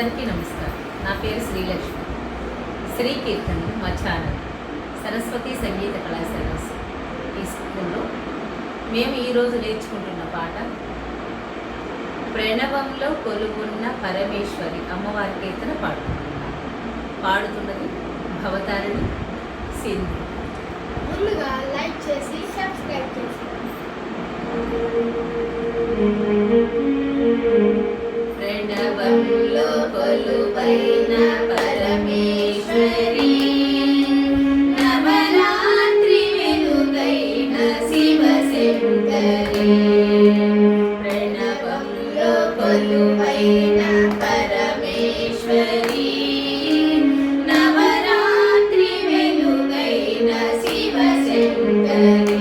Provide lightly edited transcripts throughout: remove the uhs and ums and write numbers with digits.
అందరికీ నమస్కారం. నా పేరు శ్రీలక్ష్మి. శ్రీ కీర్తనలు మా ఛానల్ సరస్వతి సంగీత కళాశాల ఈ స్కూల్లో మేము ఈరోజు నేర్చుకుంటున్న పాట ప్రణవంలో కొలువున్న పరమేశ్వరి అమ్మవారి కీర్తన పాడుతున్నది భవతారిణి సింధు. ముందుగా లైక్ చేసి సబ్స్క్రైబ్ చేసి ప్రణవంలో కొలువైన పరమేశ్వరి నవరాత్రి వెలుగైన శివశంకరి. ప్రణవంలో కొలువైన పరమేశ్వరి నవరాత్రి వెలుగైన శివశంకరి.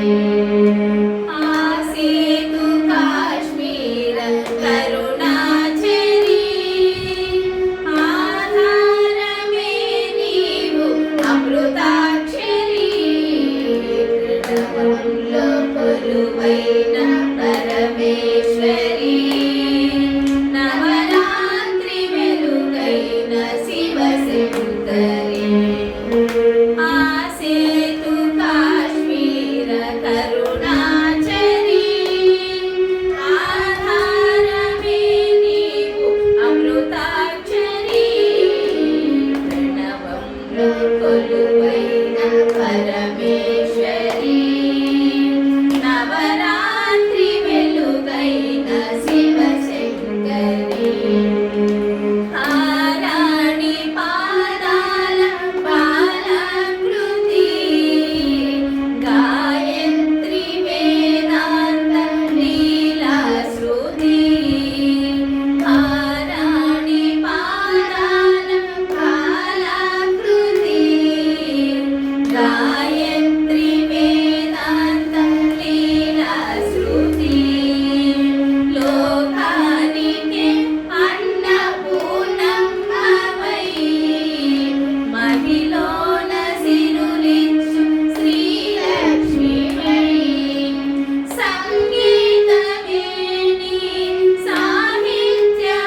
కొలువైన పరమేశ్వరి నవరాత్రి వెలుగైన శివశంకరి. ఆసేతు కాశ్మీర కరుణాచరి ఆధారమే నీవు అమృతాక్షరి. ప్రణవంలో కొలువైన పరమేశ్వరి నవరాత్రి వెలుగైన శివశంకరి. ఆరాణి పాదాల బాలకృతి గాయత్రి వేదాంత లీలా శృతి. ఆరాణి పాదాల బాలకృతి గాయత్రి వేదాంత లీలా శృతి. లోకానికి అన్నపూర్ణమ్మవై మహిళన సిరులిచ్చు శ్రీలక్ష్మివై. సంగీతమేని సాహిత్యవాణి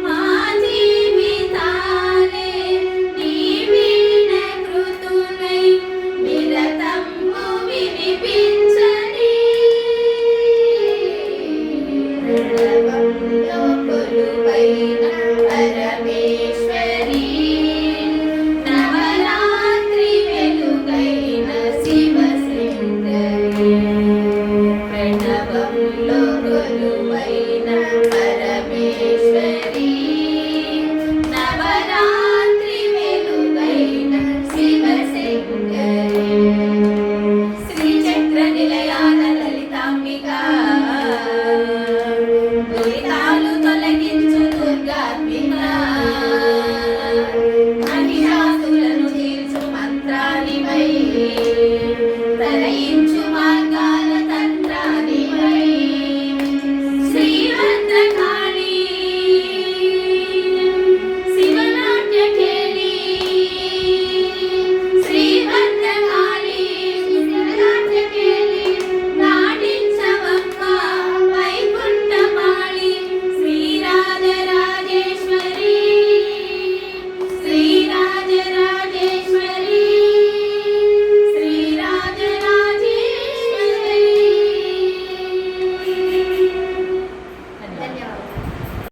మా జీవితాలే నీ వీణ కృతునై నిరతంబు వినిపించని. ప్రణవంలో కొలువైన పరమేశ్వరి నవరాత్రి వెలుగైన శివశంకరి. ప్రణవంలో కొలువైన